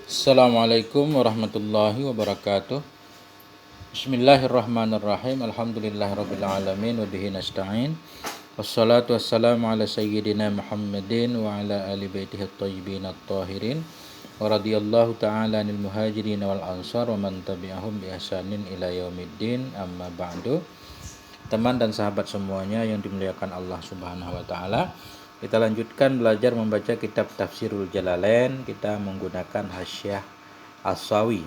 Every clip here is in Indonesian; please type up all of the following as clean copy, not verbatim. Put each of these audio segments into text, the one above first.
Assalamualaikum warahmatullahi wabarakatuh. Bismillahirrahmanirrahim. Alhamdulillahirrabbilalamin. Wabihi nasta'in. Wassalatu wassalamu ala sayyidina Muhammadin wa ala ali baitihi at-tayyibin at-tahirin. Wa radiyallahu ta'ala anil muhajirin wal ansar wa man tabi'ahum bi ihsanin ila yaumiddin. Amma ba'du. Teman dan sahabat semuanya yang dimuliakan Allah Subhanahu wa taala. Kita lanjutkan belajar membaca kitab Tafsirul Jalalain. Kita menggunakan Hasyiah As-Sawi.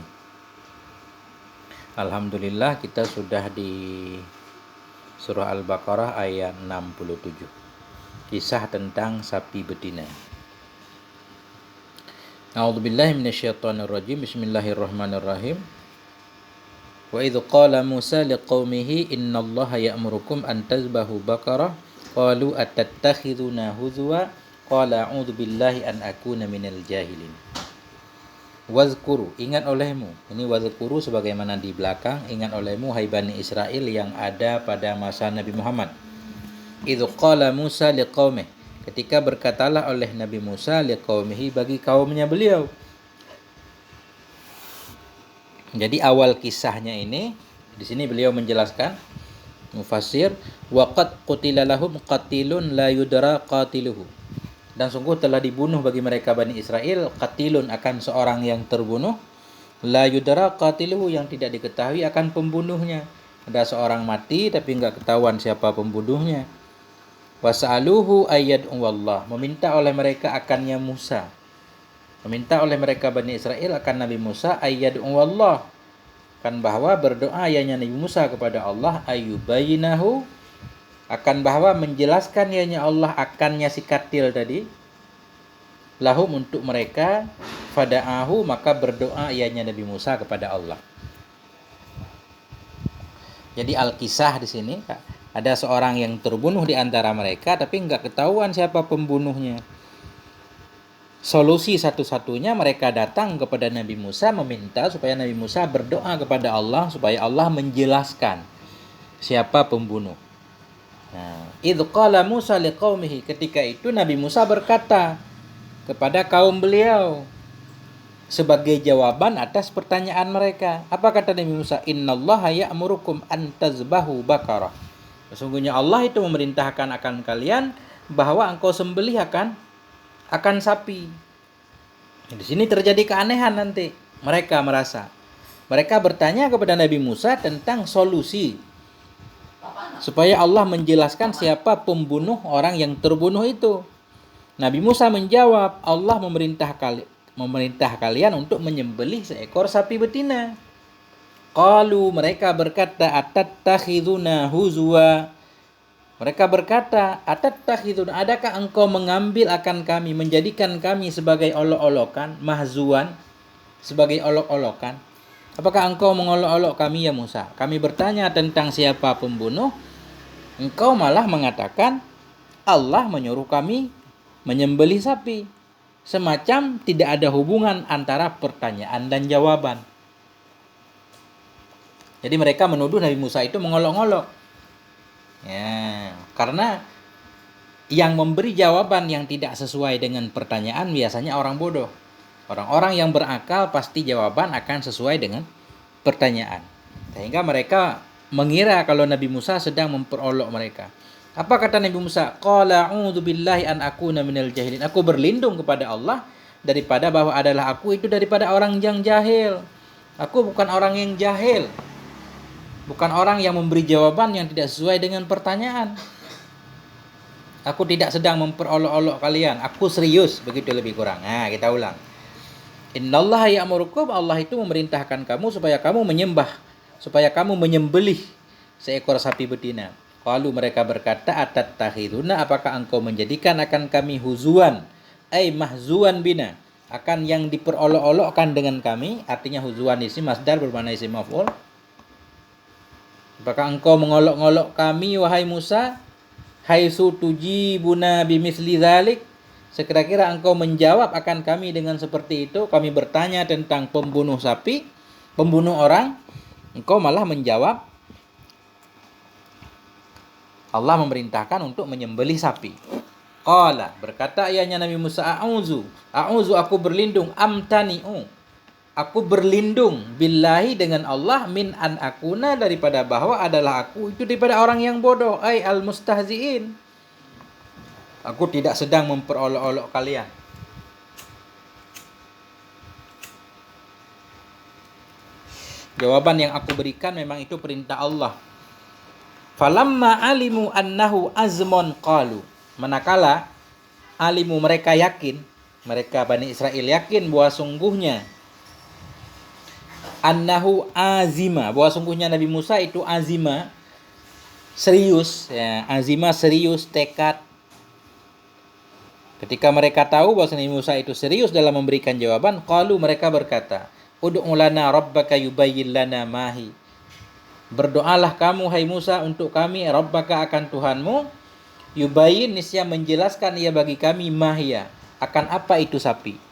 Alhamdulillah kita sudah di surah Al-Baqarah ayat 67. Kisah tentang sapi betina. A'udzubillahi minasyaitonirrajim. Bismillahirrahmanirrahim. Wa idh qala Musa liqaumihi innallaha ya'murukum an tazbahu baqarah qalu atattakhiduna huzwa qala a'udzu billahi an akuna minal jahilin. Wazkuru, ingat olehmu. Ini wazkuru sebagaimana di belakang, ingat olehmu hai Bani Israel yang ada pada masa Nabi Muhammad. Idz qala Musa liqaumih, ketika berkatalah oleh Nabi Musa liqaumihi bagi kaumnya beliau. Jadi awal kisahnya ini di sini beliau menjelaskan mufassir waqad qutila lahum qatilun la yudra qatiluhu, dan sungguh telah dibunuh bagi mereka Bani Israel qatilun akan seorang yang terbunuh, la yudra qatiluhu yang tidak diketahui akan pembunuhnya. Ada seorang mati tapi enggak ketahuan siapa pembunuhnya. Was'aluhu ayyad'u wallah, meminta oleh mereka akannya Musa, meminta oleh mereka Bani Israel akan Nabi Musa ayyad'u wallah, kan bahwa berdoa ianya Nabi Musa kepada Allah ayyubayinahu, akan bahwa menjelaskan ianya Allah akannya si katil tadi, lahum untuk mereka, fada'ahu maka berdoa ianya Nabi Musa kepada Allah. Jadi al-kisah di sini ada seorang yang terbunuh di antara mereka tapi enggak ketahuan siapa pembunuhnya. Solusi satu-satunya mereka datang kepada Nabi Musa meminta supaya Nabi Musa berdoa kepada Allah supaya Allah menjelaskan siapa pembunuh. Idz qala Musa liqaumihi, ketika itu Nabi Musa berkata kepada kaum beliau sebagai jawaban atas pertanyaan mereka. Apa kata Nabi Musa? Innallaha ya'murukum an tazbahu baqarah. Sesungguhnya Allah itu memerintahkan akan kalian bahwa engkau sembelih akan sapi. Di sini terjadi keanehan nanti. Mereka bertanya kepada Nabi Musa tentang solusi supaya Allah menjelaskan siapa pembunuh orang yang terbunuh itu. Nabi Musa menjawab, Allah memerintah kalian untuk menyembelih seekor sapi betina. Qalu, mereka berkata, atattakhiduna huzwa. Mereka berkata, atattakhidun, adakah engkau mengambil akan kami, menjadikan kami sebagai olok-olokan, mahzuan, sebagai olok-olokan? Apakah engkau mengolok-olok kami ya Musa? Kami bertanya tentang siapa pembunuh, engkau malah mengatakan Allah menyuruh kami menyembelih sapi. Semacam tidak ada hubungan antara pertanyaan dan jawaban. Jadi mereka menuduh Nabi Musa itu mengolok-olok. Ya, karena yang memberi jawaban yang tidak sesuai dengan pertanyaan biasanya orang bodoh. Orang-orang yang berakal pasti jawaban akan sesuai dengan pertanyaan. Sehingga mereka mengira kalau Nabi Musa sedang memperolok mereka. Apa kata Nabi Musa? Qala a'udzu billahi an akuna minal jahilin. Aku berlindung kepada Allah daripada bahwa adalah aku itu daripada orang yang jahil. Aku bukan orang yang jahil. Bukan orang yang memberi jawaban yang tidak sesuai dengan pertanyaan. Aku tidak sedang memperolok-olok kalian. Aku serius, begitu lebih kurang. Nah, kita ulang. Innallaha ya'murukum, Allah itu memerintahkan kamu supaya kamu menyembah, supaya kamu menyembelih seekor sapi betina. Qalu, mereka berkata, atattakhiduna, apakah engkau menjadikan akan kami huzuan, ay mahzuan bina, akan yang diperolok-olokkan dengan kami. Artinya huzuan isi masdar bermakna isim maf'ul. Apakah engkau mengolok-olok kami wahai Musa? Haitsu tujibuna bimithli dzalik, sekira-kira engkau menjawab akan kami dengan seperti itu. Kami bertanya tentang pembunuh sapi, pembunuh orang, engkau malah menjawab Allah memerintahkan untuk menyembelih sapi. Qala, berkata ayahnya Nabi Musa, a'udzu aku berlindung, amtani'u, Aku berlindung billahi dengan Allah min an akuna daripada bahwa adalah aku itu daripada orang yang bodoh, ai al mustahziin. Aku tidak sedang memperolok-olok kalian. Jawaban yang aku berikan memang itu perintah Allah. Falamma alimu annahu azmon qalu. Manakala alimu mereka yakin, mereka Bani Israel yakin bahwa sungguhnya annahu azima, bahwa sungguhnya Nabi Musa itu azima, serius ya, azima serius, tekad. Ketika mereka tahu bahwa Nabi Musa itu serius dalam memberikan jawaban, qalu, mereka berkata, ud'u lana rabbaka yubayyin lana mahi. Berdoalah kamu hai Musa untuk kami rabbaka akan Tuhanmu, yubayyin niscaya menjelaskan ia bagi kami mahia, akan apa itu sapi.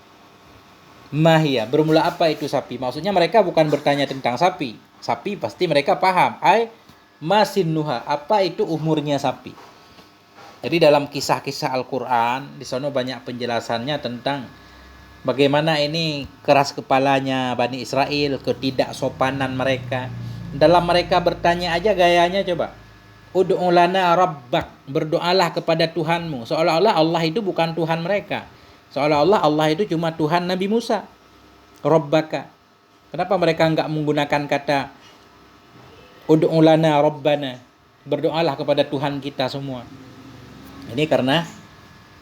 Mahia, bermula apa itu sapi? Maksudnya mereka bukan bertanya tentang sapi. Sapi pasti mereka paham. Ai masinnuha, apa itu umurnya sapi. Jadi dalam kisah-kisah Al-Quran, di sana banyak penjelasannya tentang bagaimana ini keras kepalanya Bani Israel, ketidaksopanan mereka. Dalam mereka bertanya aja gayanya coba. Ud'u lana rabbak, berdoalah kepada Tuhanmu. Seolah-olah Allah itu bukan Tuhan mereka. Seolah-olah Allah itu cuma Tuhan Nabi Musa. Rabbaka. Kenapa mereka enggak menggunakan kata ud'u lana rabbana, berdoalah kepada Tuhan kita semua. Ini karena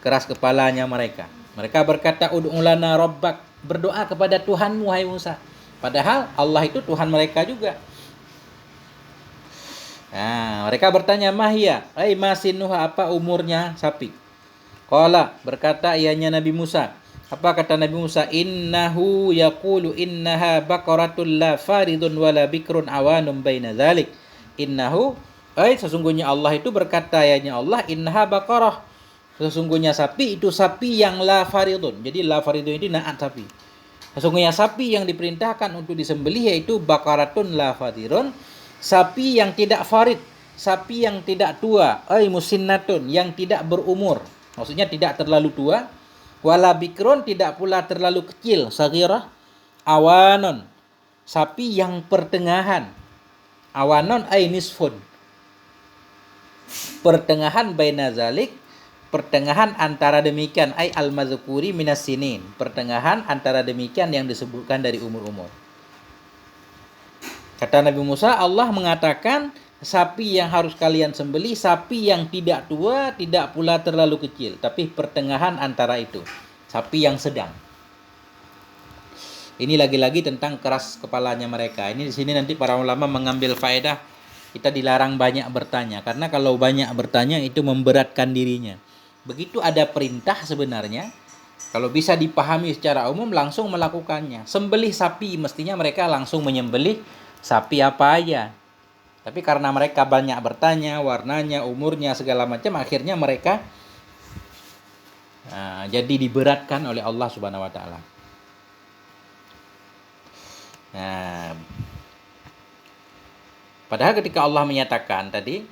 keras kepalanya mereka. Mereka berkata ud'u lana rabbak, berdoa kepada Tuhanmu hai Musa. Padahal Allah itu Tuhan mereka juga. Nah, mereka bertanya mahia, ai masinuha, apa umurnya sapi. Qala, berkata ianya Nabi Musa. Apa kata Nabi Musa? Innahu yaqulu innaha baqaratul la faridun wala bikrun awanum baina dzalik. Innahu, ai sesungguhnya Allah itu berkata ianya Allah, innaha baqarah. Sesungguhnya sapi itu sapi yang la faridun. Jadi la faridun itu naat sapi. Sesungguhnya sapi yang diperintahkan untuk disembelih yaitu baqaratun la faridun, sapi yang tidak farid, sapi yang tidak tua, ai musinnatun, yang tidak berumur. Maksudnya tidak terlalu tua, wala bikrun, tidak pula terlalu kecil, saghirah, awanon, sapi yang pertengahan. Awanon ay nisfun, pertengahan baina zalik, pertengahan antara demikian, ay al-mazkuri minas sinin, pertengahan antara demikian yang disebutkan dari umur-umur. Kata Nabi Musa, Allah mengatakan sapi yang harus kalian sembelih, sapi yang tidak tua, tidak pula terlalu kecil, tapi pertengahan antara itu, sapi yang sedang. Ini lagi-lagi tentang keras kepalanya mereka. Ini di sini nanti para ulama mengambil faedah, kita dilarang banyak bertanya, karena kalau banyak bertanya itu memberatkan dirinya. Begitu ada perintah sebenarnya, kalau bisa dipahami secara umum langsung melakukannya. Sembelih sapi, mestinya mereka langsung menyembelih sapi apa aja. Tapi karena mereka banyak bertanya, warnanya, umurnya, segala macam, akhirnya mereka jadi diberatkan oleh Allah Subhanahu wa taala. Nah, padahal ketika Allah menyatakan tadi,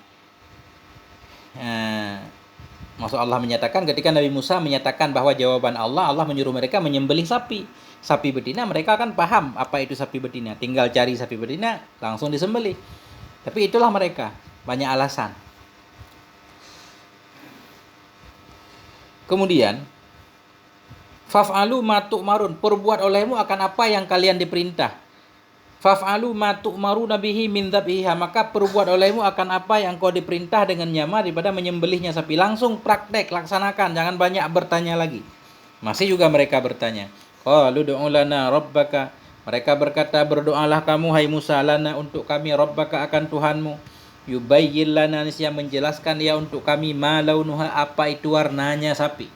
maksud Allah menyatakan ketika Nabi Musa menyatakan bahwa jawaban Allah, Allah menyuruh mereka menyembelih sapi. Sapi betina, mereka kan paham apa itu sapi betina. Tinggal cari sapi betina, langsung disembelih. Tapi itulah mereka, banyak alasan. Kemudian, faf'alu ma tu'marun, perbuat olehmu akan apa yang kalian diperintah. Faf'alu ma tu'maruna bihi min dzabhiha, maka perbuat olehmu akan apa yang kau diperintah dengannya daripada menyembelihnya sapi. Langsung praktek, laksanakan, jangan banyak bertanya lagi. Masih juga mereka bertanya. Qalu du'u lana rabbaka, mereka berkata, berdoalah kamu hai Musa lana untuk kami rabbaka akan Tuhanmu, yubayyin lana, niscaya menjelaskan dia untuk kami, ma launuha, apa itu warnanya sapi.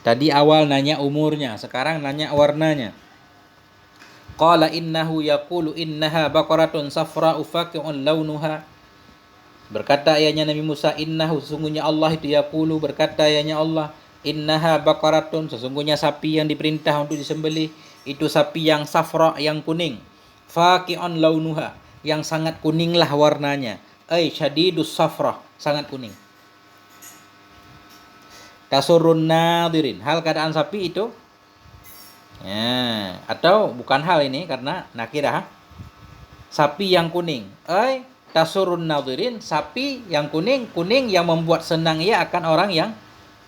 Tadi awal nanya umurnya, sekarang nanya warnanya. Qala innahu yaqulu innaha baqaratun safra'u faqi'un launuha, berkata ayahnya Nabi Musa, innahu, sesungguhnya Allah itu yaqulu, berkata ayahnya Allah, innaha baqaratun, sesungguhnya sapi yang diperintah untuk disembelih itu sapi yang safra, yang kuning, faqi'un launuha, yang sangat kuninglah warnanya, ay syadidus safra, sangat kuning. Tasurrun nadirin, hal keadaan sapi itu Ya, atau bukan hal ini karena nakirah. Sapi yang kuning. Tasurun nadhirin, sapi yang kuning, kuning yang membuat senang ia akan orang yang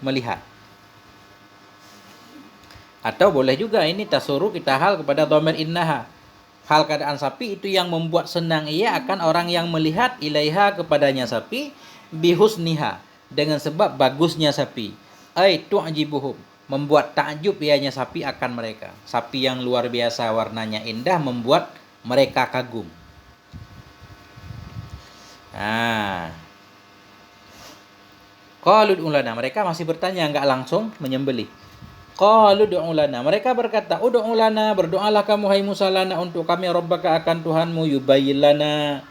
melihat. Atau boleh juga ini tasuru kita hal kepada dhamir innaha. Hal keadaan sapi itu yang membuat senang ia akan orang yang melihat ilaiha kepadanya sapi bihusniha dengan sebab bagusnya sapi. Tu'jibuhum, membuat takjub ianya sapi akan mereka. Sapi yang luar biasa warnanya indah membuat mereka kagum. Qalu ulana, mereka masih bertanya, enggak langsung menyembelih. Qalu du'u lana, mereka berkata, ud'u lana, berdoalah kamu hai Musa lana untuk kami rabbaka akan Tuhanmu, yubayyin lana,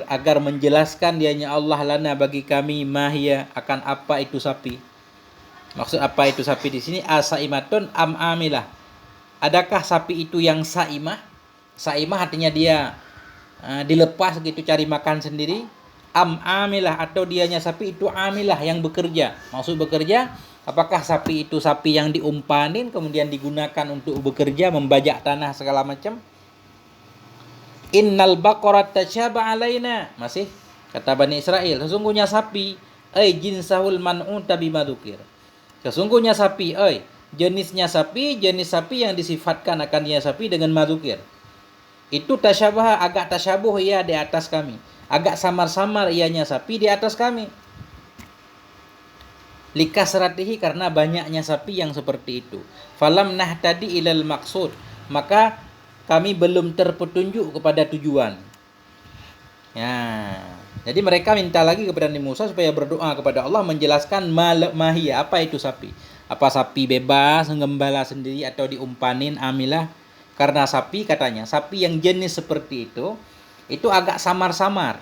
agar menjelaskan dianya Allah lana bagi kami mahia, akan apa itu sapi. Maksud apa itu sapi di sini? Asaimatun am amilah. Adakah sapi itu yang saimah? Saimah artinya dia dilepas gitu cari makan sendiri. Am amilah, atau dianya sapi itu amilah yang bekerja. Maksud bekerja, apakah sapi itu sapi yang diumpanin kemudian digunakan untuk bekerja, membajak tanah segala macam? Innal baqarata tasyaba alaina, masih kata Bani Israel, sesungguhnya sapi jinsahul man'uta bima dzukir. Sesungguhnya sapi jenis sapi yang disifatkan akan dia sapi dengan madzukir. Itu tasyabah, agak tasyabuh ia di atas kami, agak samar-samar ianya sapi di atas kami. Likasratihi, karena banyaknya sapi yang seperti itu. Falam nahtadi ilal maksud, maka kami belum terpetunjuk kepada tujuan. Ya, jadi mereka minta lagi kepada Nabi Musa supaya berdoa kepada Allah menjelaskan mahia, apa itu sapi. Apa sapi bebas mengembala sendiri atau diumpanin amilah? Karena sapi, katanya, sapi yang jenis seperti itu agak samar-samar.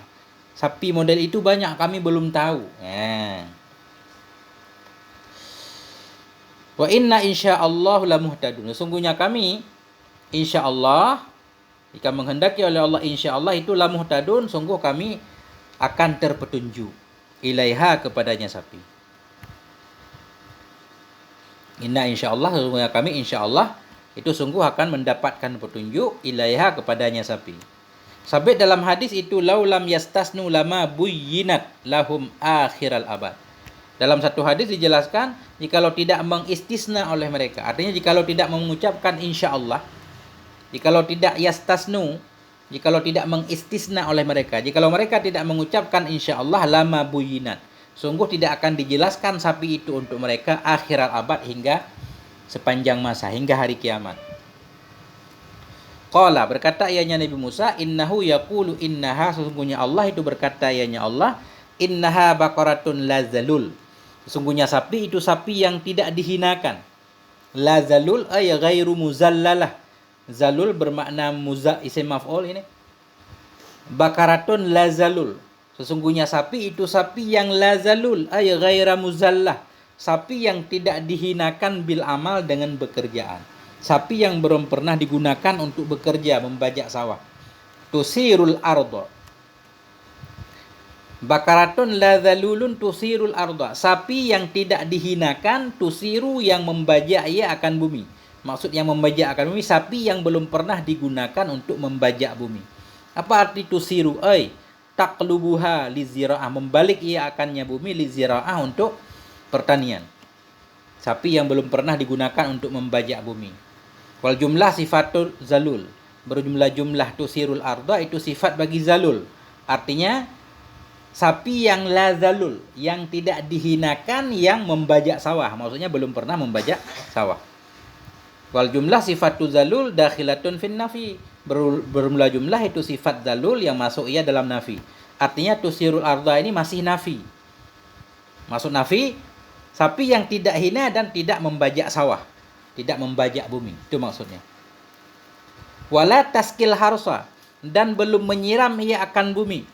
Sapi model itu banyak, kami belum tahu. Wa inna insyaallah la muhtadun. Sesungguhnya kami insyaallah, jika menghendaki oleh Allah insyaallah itu la muhtadun, sungguh kami akan terpetunjuk ilaiha kepadanya sapi. Inna insyaallah, sesungguhnya kami insyaallah itu sungguh akan mendapatkan petunjuk ilaiha kepadanya sapi. Sabit dalam hadis itu laulam yastasnu lama buyyinat lahum akhiral abad. Dalam satu hadis dijelaskan, jikalau tidak mengistisna oleh mereka, artinya jikalau tidak mengucapkan insyaallah, jikalau tidak yastasnu, jikalau tidak mengistisna oleh mereka, jikalau mereka tidak mengucapkan insyaallah lama buyyinat, sungguh tidak akan dijelaskan sapi itu untuk mereka akhiral abad, hingga sepanjang masa, hingga hari kiamat. Qala, berkata ianya Nabi Musa, innahu yaqulu innaha, sesungguhnya Allah itu berkata ianya Allah, innaha baqaratun lazalul, sesungguhnya sapi itu sapi yang tidak dihinakan. Lazalul ay ghairu muzallalah, zalul bermakna isim maf'ul ini. Baqaratun lazalul, sesungguhnya sapi itu sapi yang lazalul ay ghaira muzallah, sapi yang tidak dihinakan bil amal dengan bekerjaan. Sapi yang belum pernah digunakan untuk bekerja, membajak sawah. Tusirul ardo. Bakaratun lazalulun tusirul ardo. Sapi yang tidak dihinakan, tusiru yang membajak ia akan bumi. Maksud yang membajak akan bumi, sapi yang belum pernah digunakan untuk membajak bumi. Apa arti tusiru? Taqlubuha lizira'ah, membalik ia akannya bumi, lizira'ah untuk pertanian. Sapi yang belum pernah digunakan untuk membajak bumi. Wal jumlah sifatul zalul, berjumlah jumlah tusirul arda itu sifat bagi zalul. Artinya sapi yang la zalul, yang tidak dihinakan, yang membajak sawah. Maksudnya belum pernah membajak sawah. Wal jumlah sifatul zalul dakhilatun fin nafi, berjumlah jumlah itu sifat zalul yang masuk ia dalam nafi. Artinya tusirul arda ini masih nafi. Maksud nafi, sapi yang tidak hina dan tidak membajak sawah, tidak membajak bumi, itu maksudnya. Wala taskil harsa, dan belum menyiram ia akan bumi.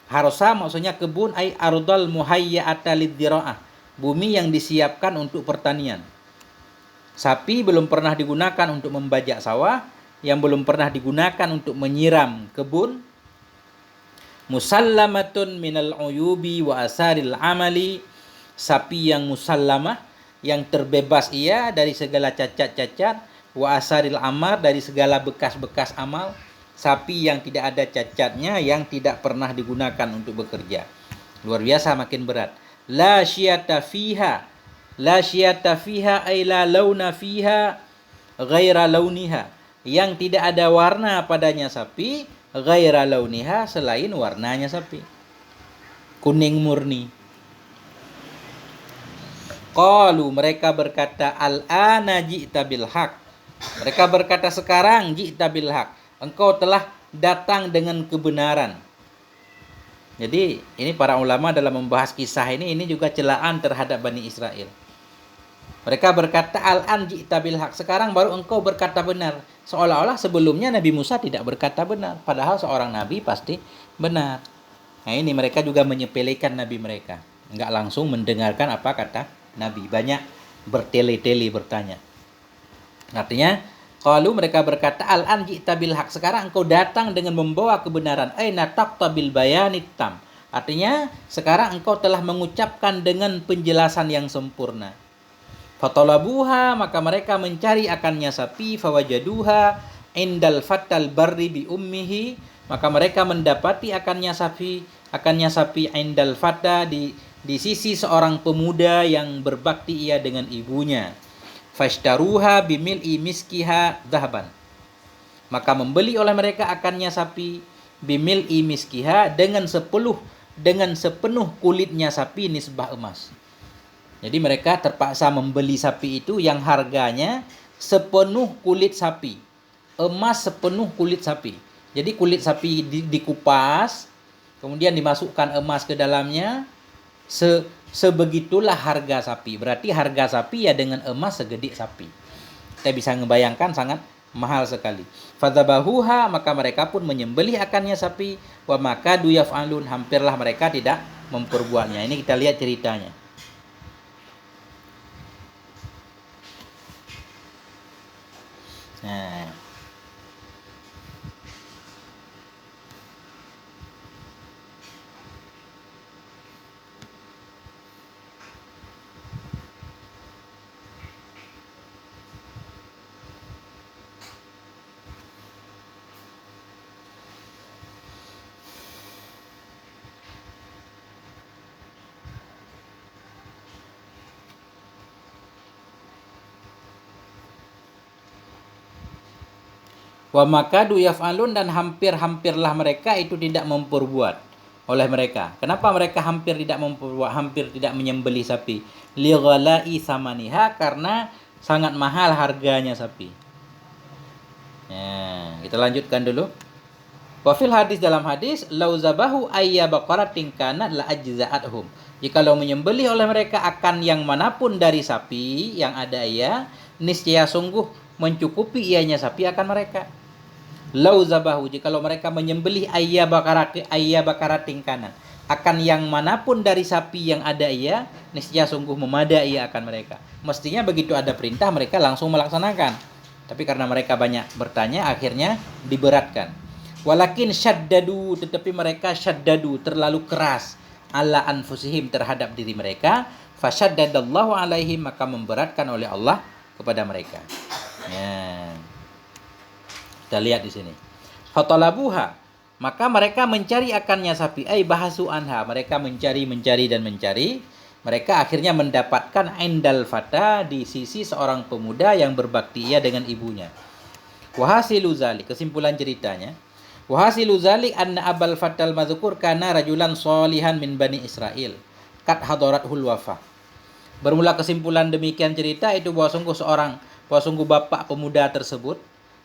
Harsa maksudnya kebun, ay ardal muhayya'ata lidzira'ah, bumi yang disiapkan untuk pertanian. Sapi belum pernah digunakan untuk membajak sawah, yang belum pernah digunakan untuk menyiram kebun. Musallamatun minal uyubi wa asaril amali, sapi yang musallamah, yang terbebas ia dari segala cacat-cacat, wa asaril amar, dari segala bekas-bekas amal, sapi yang tidak ada cacatnya, yang tidak pernah digunakan untuk bekerja. Luar biasa, makin berat. La syiyata fiha, la syiyata fiha ay la launa fiha ghaira launiha, yang tidak ada warna padanya sapi, ghaira launiha, selain warnanya sapi, kuning murni. Qalu, mereka berkata, al-ana ji'ta bil haq. Mereka berkata, sekarang ji'ta bil haq, engkau telah datang dengan kebenaran. Jadi ini para ulama dalam membahas kisah ini juga celaan terhadap Bani Israel. Mereka berkata, al-an ji'ta bil haq, sekarang baru engkau berkata benar. Seolah-olah sebelumnya Nabi Musa tidak berkata benar, padahal seorang nabi pasti benar. Nah ini mereka juga menyepelekan nabi mereka, enggak langsung mendengarkan apa kata Nabi, banyak bertele-tele bertanya. Artinya, qalu, mereka berkata, al-an ji'ta bil haq, sekarang engkau datang dengan membawa kebenaran. Aina taqta bil bayanit tam. Artinya, sekarang engkau telah mengucapkan dengan penjelasan yang sempurna. Fatalabuha, maka mereka mencari akannya sapi, fawajaduha indal fatal barri bi ummihi, maka mereka mendapati akannya sapi indal fata, di sisi seorang pemuda yang berbakti ia dengan ibunya. Fashtaruha bimil'i miskiha dhahaban, maka membeli oleh mereka akannya sapi, bimil'i miskiha, dengan sepenuh kulitnya sapi, nisbah emas. Jadi mereka terpaksa membeli sapi itu yang harganya sepenuh kulit sapi, emas sepenuh kulit sapi. Jadi kulit sapi dikupas, kemudian dimasukkan emas ke dalamnya. Sebegitulah harga sapi. Berarti harga sapi ya dengan emas segede sapi. Kita bisa ngebayangkan sangat mahal sekali. Fadzabahuha, maka mereka pun menyembelih akannya sapi. Wa maka duyaf'alun, hampirlah mereka tidak memperbuatnya. Ini kita lihat ceritanya. Nah, wa makadu yaf'alun, dan hampir-hampirlah mereka itu tidak memperbuat oleh mereka. Kenapa mereka hampir tidak memperbuat, hampir tidak menyembelih sapi? Li ghalai samaniha, karena sangat mahal harganya sapi. Ya, kita lanjutkan dulu. Wa fil hadis, dalam hadis, lau zabahu ayya baqaratin kanat la ajza'athum. Jikalau menyembelih oleh mereka akan yang manapun dari sapi yang ada ia, niscaya sungguh mencukupi ianya sapi akan mereka. Lau zabahu, jikalau mereka menyembelih ayya bakaratin kanan, akan yang manapun dari sapi yang ada ia, niscaya sungguh memadai akan mereka. Mestinya begitu ada perintah mereka langsung melaksanakan. Tapi karena mereka banyak bertanya, akhirnya diberatkan. Walakin syaddadu, tetapi mereka syaddadu, terlalu keras, ala anfusihim, terhadap diri mereka. Fasyaddadallahu alaihim, maka memberatkan oleh Allah kepada mereka. Ya. Kita lihat di sini. Fatalabuha, maka mereka mencari akannya sapi, ai bahasu anha, mereka mencari. Mereka akhirnya mendapatkan indal fata, di sisi seorang pemuda yang berbakti ia dengan ibunya. Wahasilu zalik, kesimpulan ceritanya. Wahasilu zalik anna abal fatal madzukur kana rajulan sholihan min bani Israel kat hadaratul wafah. Bermula kesimpulan demikian cerita itu bahwa sungguh bapak pemuda tersebut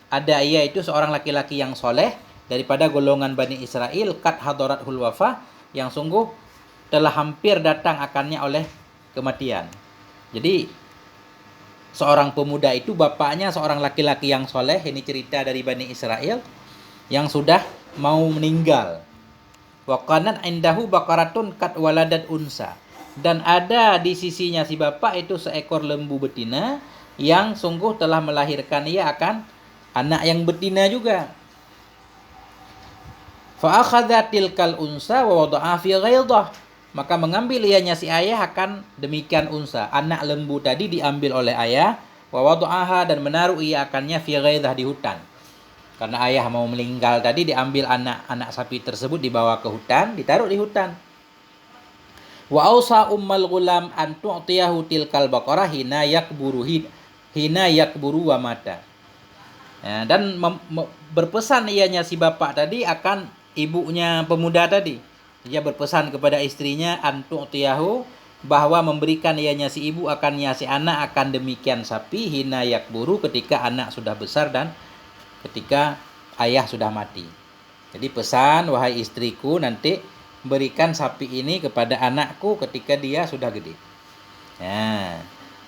ada ia itu seorang laki-laki yang soleh daripada golongan Bani Israel, kat hadaratul wafah, yang sungguh telah hampir datang akannya oleh kematian. Jadi seorang pemuda itu bapaknya seorang laki-laki yang soleh, ini cerita dari Bani Israel, yang sudah mau meninggal. Wa kanat indahu baqaratun kat waladat unsa, dan ada di sisinya si bapak itu seekor lembu betina yang sungguh telah melahirkan ia akan anak yang betina juga. Fa akhadha tilkal unsa wa wada'a fi ghaidah, maka mengambil ianya si ayah akan demikian unsa, anak lembu tadi diambil oleh ayah Wa wada'aha, dan menaruh ia akannya fi ghaidah, di hutan. Karena ayah mau meninggal tadi, diambil anak sapi tersebut, dibawa ke hutan, ditaruh di hutan. Wa ausa ummal gulam an tu'tiyahu tilkal baqarah hina yakburu wa mata. Ya, dan berpesan ianya si bapak tadi akan ibunya pemuda tadi. Dia berpesan kepada istrinya an tu'tiyahu, bahwa memberikan ianya si ibu akannya si anak akan demikian sapi hina yakburu, ketika anak sudah besar dan ketika ayah sudah mati. Jadi pesan, wahai istriku, nanti berikan sapi ini kepada anakku ketika dia sudah gede. Nah,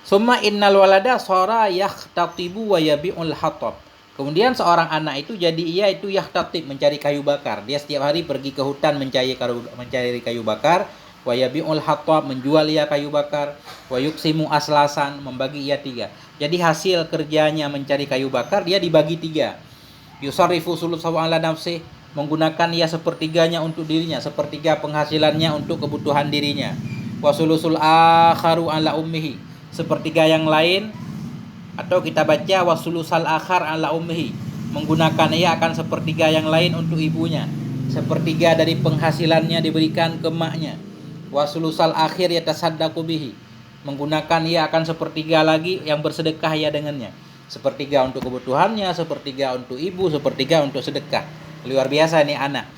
summa innal walada sara yahtatibu wa yabi'ul hatab. Kemudian seorang anak itu jadi ia itu yahtatib, mencari kayu bakar. Dia setiap hari pergi ke hutan mencari kayu bakar. Wa yabi'ul hatab, menjual ia kayu bakar. Wa yuksimu aslasan, membagi ia 3. Jadi hasil kerjanya mencari kayu bakar, dia dibagi 3. Yusarrifu sulusahu ala nafsih, menggunakan ia sepertiganya untuk dirinya, sepertiga penghasilannya untuk kebutuhan dirinya. Wa sulusul akharu ala ummihi, sepertiga yang lain, atau kita baca wasulusal akhar ala ummihi, menggunakan ia akan sepertiga yang lain untuk ibunya. Sepertiga dari penghasilannya diberikan ke maknya. Wasulusal akhir yatasaddaqu bihi, menggunakan ia akan sepertiga lagi yang bersedekah ia dengannya. Sepertiga untuk kebutuhannya, sepertiga untuk ibu, sepertiga untuk sedekah. Luar biasa ini anak.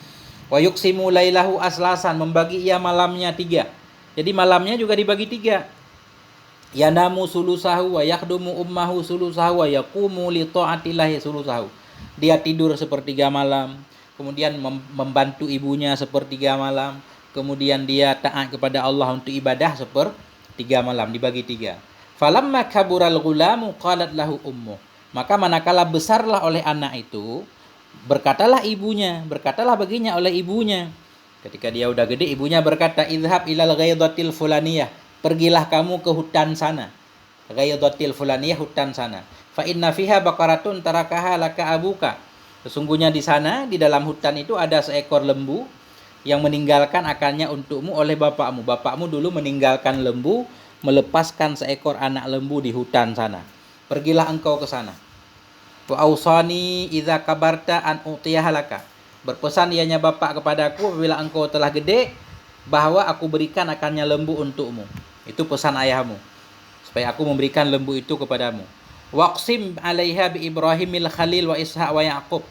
Wa yuksimu lailahu aslasan, membagi ia malamnya 3. Jadi malamnya juga dibagi 3. Yanamu sulusahu wa yakhdumu ummahu sulusahu wa yaqumu li ta'atillahi sulusahu. Dia tidur sepertiga malam, kemudian membantu ibunya sepertiga malam, kemudian dia taat kepada Allah untuk ibadah sepertiga malam, dibagi 3. Falamma kabural ghulamu qalat lahu ummu. Maka manakala besarlah oleh anak itu, berkatalah baginya oleh ibunya. Ketika dia udah gede, ibunya berkata, idhab ilal ghaidatil fulaniyah, pergilah kamu ke hutan sana. Ghaidatil fulaniyah, hutan sana. Fa inna fiha baqaratun tarakaha laka abuka. Sesungguhnya di sana, di dalam hutan itu ada seekor lembu yang meninggalkan akannya untukmu oleh bapakmu. Bapakmu dulu meninggalkan lembu, melepaskan seekor anak lembu di hutan sana. Pergilah engkau ke sana. Wa ausani idza kabarta an utiyaha laka. Berpesan ianya bapak kepadaku apabila engkau telah gede, bahwa aku berikan akannya lembu untukmu. Itu pesan ayahmu, supaya aku memberikan lembu itu kepadamu. Waqsim 'alaiha bi Ibrahimil Khalil wa Ishaq wa Yaqub.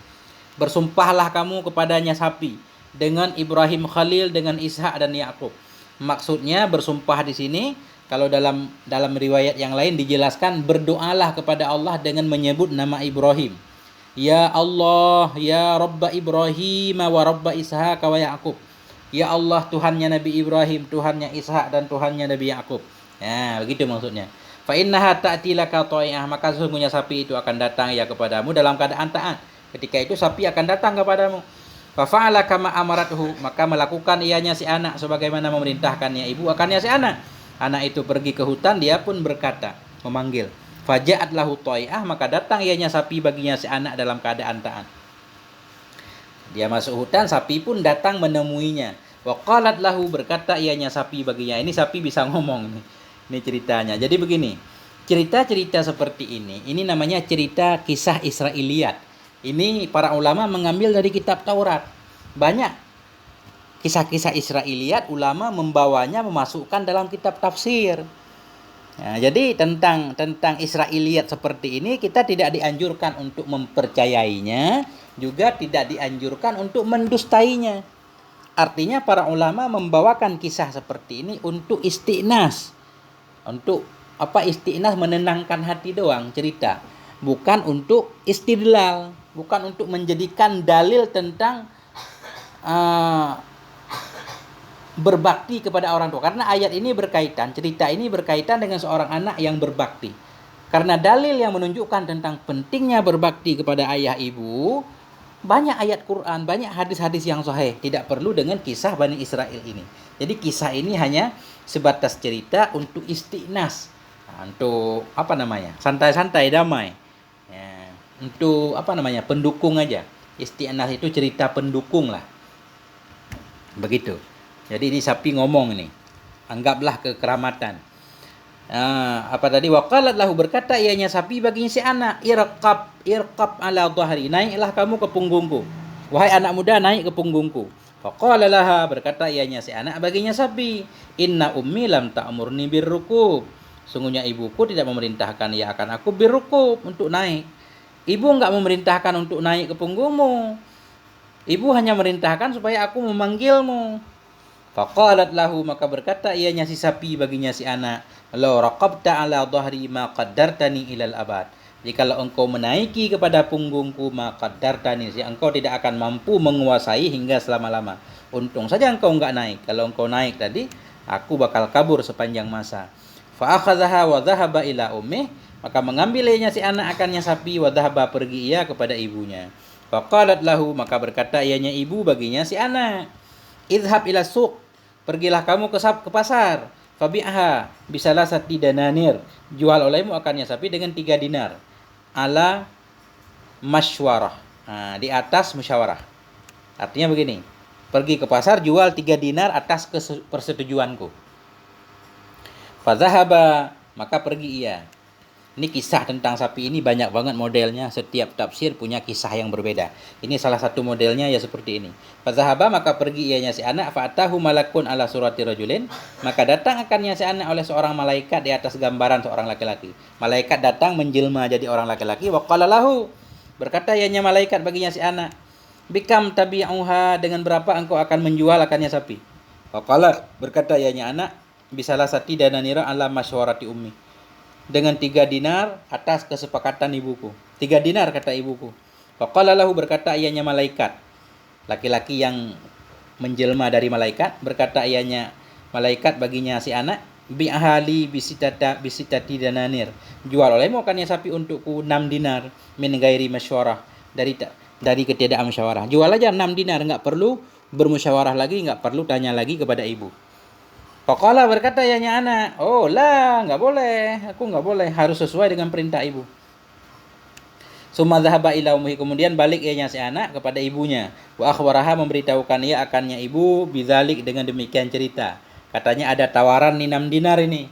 Bersumpahlah kamu kepadanya sapi dengan Ibrahim Khalil, dengan Ishak dan Yakub. Maksudnya bersumpah di sini, kalau dalam riwayat yang lain dijelaskan, berdoalah kepada Allah dengan menyebut nama Ibrahim. Ya Allah, ya Rabba Ibrahim wa Rabba Ishaq wa Yaqub. Ya Allah, Tuhannya Nabi Ibrahim, Tuhannya Ishak dan Tuhannya Nabi Yakub. Ya, begitu maksudnya. Fa innaha ta'ti laka ta'i'ah, maka sesungguhnya sapi itu akan datang ya kepadamu dalam keadaan taat. Ketika itu sapi akan datang kepadamu. Fa fa'ala kama amarathu, maka melakukan ianya si anak sebagaimana memerintahkannya ibu akannya si anak. Anak itu pergi ke hutan, dia pun berkata, memanggil. Faja'at lahu ta'i'ah, maka datang ianya sapi baginya si anak dalam keadaan taat. Dia masuk hutan, sapi pun datang menemuinya. Wa qalat lahu, berkata ianya sapi baginya. Ini sapi bisa ngomong nih. Ini ceritanya. Jadi begini, cerita-cerita seperti ini namanya cerita kisah Israiliyat. Ini para ulama mengambil dari kitab Taurat. Banyak kisah-kisah Israiliyat ulama membawanya, memasukkan dalam kitab tafsir. Nah, jadi tentang Israiliyat seperti ini kita tidak dianjurkan untuk mempercayainya, juga tidak dianjurkan untuk mendustainya. Artinya para ulama membawakan kisah seperti ini untuk istiqnas. Untuk istiqnas, menenangkan hati doang cerita. Bukan untuk istidlal, bukan untuk menjadikan dalil tentang berbakti kepada orang tua. Karena ayat ini berkaitan, cerita ini berkaitan dengan seorang anak yang berbakti. Karena dalil yang menunjukkan tentang pentingnya berbakti kepada ayah ibu, banyak ayat Quran, banyak hadis-hadis yang sahih. Tidak perlu dengan kisah Bani Israel ini. Jadi kisah ini hanya sebatas cerita untuk istiqnas, untuk santai-santai, damai. Ya, untuk pendukung aja. Istiqnas itu cerita pendukung lah. Begitu. Jadi ini sapi ngomong ini. Anggaplah kekeramatan. Apa tadi? Waqalat lahu, berkata ianya sapi baginya si anak, irqab ala dhahri, naiklah kamu ke punggungku. Wahai anak muda, naik ke punggungku. Faqala laha, berkata ianya si anak baginya sapi, inna ummi lam ta'murni birrukub. Sungguhnya ibuku tidak memerintahkan ya akan aku birrukub, untuk naik. Ibu enggak memerintahkan untuk naik ke punggungmu. Ibu hanya merintahkan supaya aku memanggilmu. Faqalat lahu, maka berkata ianya si sapi baginya si anak, law raqabta ala dhahri ma qaddartani ilal abad. Jikalau engkau menaiki kepada punggungku, ma qaddartani, engkau tidak akan mampu menguasai hingga selama-lama. Untung saja engkau enggak naik. Kalau engkau naik tadi, aku bakal kabur sepanjang masa. Fa akhadhaha wa dhahaba ila ummih, maka mengambil ianya si anak akannya sapi, wa dhahaba, pergi ia kepada ibunya. Faqalat lahu, maka berkata ianya ibu baginya si anak, idhab ila suq, pergilah kamu ke pasar, fabi'aha bisalasati dananir, jual olehmu akannya sapi dengan 3 dinar, ala masywarah, di atas musyawarah. Artinya begini, pergi ke pasar, jual 3 dinar atas persetujuanku. Fadhahaba, maka pergi ia. Ini kisah tentang sapi ini banyak banget modelnya, setiap tafsir punya kisah yang berbeda. Ini salah satu modelnya ya seperti ini. Fazahaba, maka pergi ianya si anak, fa'atahu malakun ala surati rajulin, maka datang akannya si anak oleh seorang malaikat di atas gambaran seorang laki-laki. Malaikat datang menjelma jadi orang laki-laki, wa qala lahu, berkata ianya malaikat baginya si anak, bikam tabi'uha, dengan berapa engkau akan menjual akannya sapi. Wa qala, berkata ianya anak, bisalah sati dananira ala masywarati ummi, dengan 3 dinar atas kesepakatan ibuku. 3 dinar kata ibuku. Faqala lahu, berkata ianya malaikat, laki-laki yang menjelma dari malaikat, berkata ianya malaikat baginya si anak, bi ahali bisitati dananir, jual olehmu akannya sapi untukku 6 dinar, min ghairi masywarah, dari ketiadaan musyawarah. Jual aja 6 dinar, enggak perlu bermusyawarah lagi, enggak perlu tanya lagi kepada ibu. Faqala, berkata ianya anak, oh lah, enggak boleh, aku enggak boleh, harus sesuai dengan perintah ibu. Summa dhahaba ila ummihi, kemudian balik ianya si anak kepada ibunya. Wa akhbaraha, memberitahukan ia akannya ibu, bidzalik, dengan demikian cerita. Katanya ada tawaran 6 dinar ini.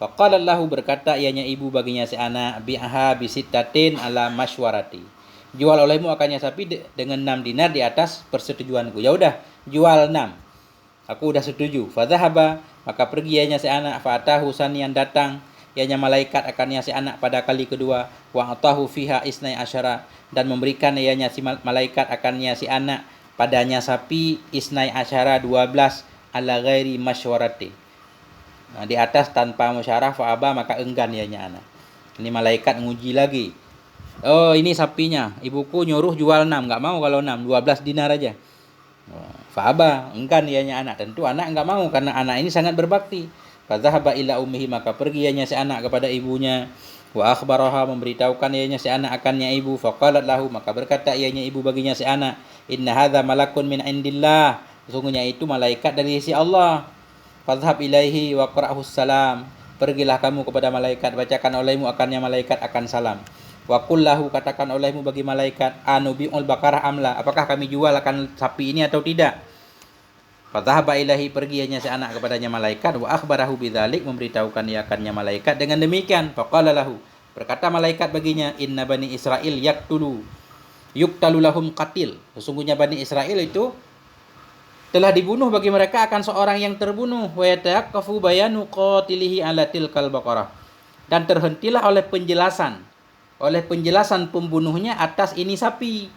Faqala lahu, berkata ianya ibu baginya si anak, bi'aha bisittatin ala masywarati, jual olehmu akannya sapi dengan 6 dinar di atas persetujuanku. Ya udah, jual 6. Aku udah setuju. Fadhahaba, maka pergi ianya si anak, fa'atahu sanian, datang ianya malaikat akannya si anak pada kali kedua, wa atahu fiha isnai asyara, dan memberikan ianya si malaikat akannya si anak padanya sapi isnai asyara 12, ala ghairi masywarati, di atas tanpa musyarah. Fa'aba, maka enggan ianya anak. Ini malaikat nguji lagi. Oh, ini sapinya, ibuku nyuruh jual 6, enggak mau kalau 6, 12 dinar aja. Fa'aba, enggan ianya anak. Tentu anak enggak mau karena anak ini sangat berbakti. Fadhahaba ila ummihi, maka pergi ianya si anak kepada ibunya. Wa akhbaraha, memberitahukan ianya si anak akannya ibu. Faqalat lahu, maka berkata ianya ibu baginya si anak, inna hadza malakun min indillah, sesungguhnya itu malaikat dari sisi Allah. Fadhhab ilaihi wa qra'hu salam, pergilah kamu kepada malaikat, bacakan olehmu akannya malaikat akan salam. Wa qul lahu, katakan olehmu bagi malaikat, anubi'ul baqarah amla, apakah kami jual akan sapi ini atau tidak. Fadhahaba ilaihi, pergi ianya si anak kepadanya malaikat, wa akhbarahu bidzalik, memberitahukan ia akannya malaikat dengan demikian. Faqala lahu, berkata malaikat baginya, inna bani Israil yuktalu lahum qatil, sesungguhnya bani Israel itu telah dibunuh bagi mereka akan seorang yang terbunuh. Wa yataqqafu bayanu qatilihi ala tilkal baqarah, dan terhentilah oleh penjelasan pembunuhnya atas ini sapi.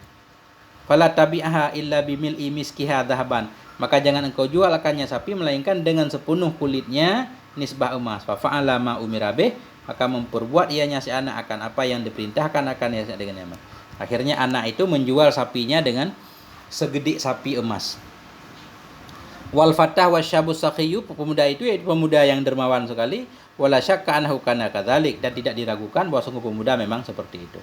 Fala tabi'aha illa bimil'i miskiha dhahaban, maka jangan engkau jual akannya sapi melainkan dengan sepenuh kulitnya nisbah emas. Fa fa'ala ma umira bih, maka memperbuat ianya si anak akan apa yang diperintahkan akan ia dengan emas. Akhirnya anak itu menjual sapinya dengan segede sapi emas. Wal fatah wasyabu sakhiyu, pemuda itu yaitu pemuda yang dermawan sekali. Wala syakka annahu kana kadzalik, dan tidak diragukan bahwa sungguh pemuda memang seperti itu.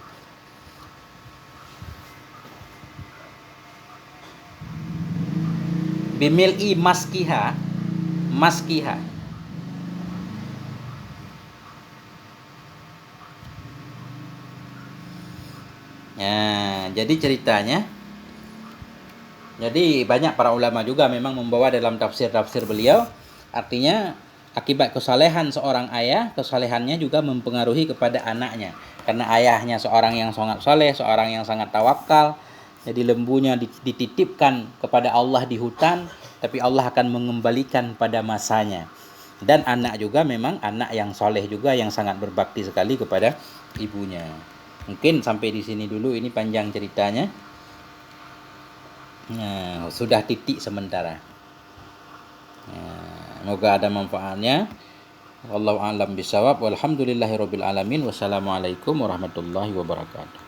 Bimil'i maskiha. Ya, jadi ceritanya, jadi banyak para ulama juga memang membawa dalam tafsir-tafsir beliau, artinya Akibat kesalehan seorang ayah, kesalehannya juga mempengaruhi kepada anaknya. Karena ayahnya seorang yang sangat saleh, seorang yang sangat tawakal. Jadi lembunya dititipkan kepada Allah di hutan, tapi Allah akan mengembalikan pada masanya. Dan anak juga memang anak yang soleh juga, yang sangat berbakti sekali kepada ibunya. Mungkin sampai di sini dulu, ini panjang ceritanya. Nah, sudah titik sementara. Semoga ada manfaatnya. Wallahu a'lam bishawab. Walhamdulillahirabbil alamin. Wassalamualaikum warahmatullahi wabarakatuh.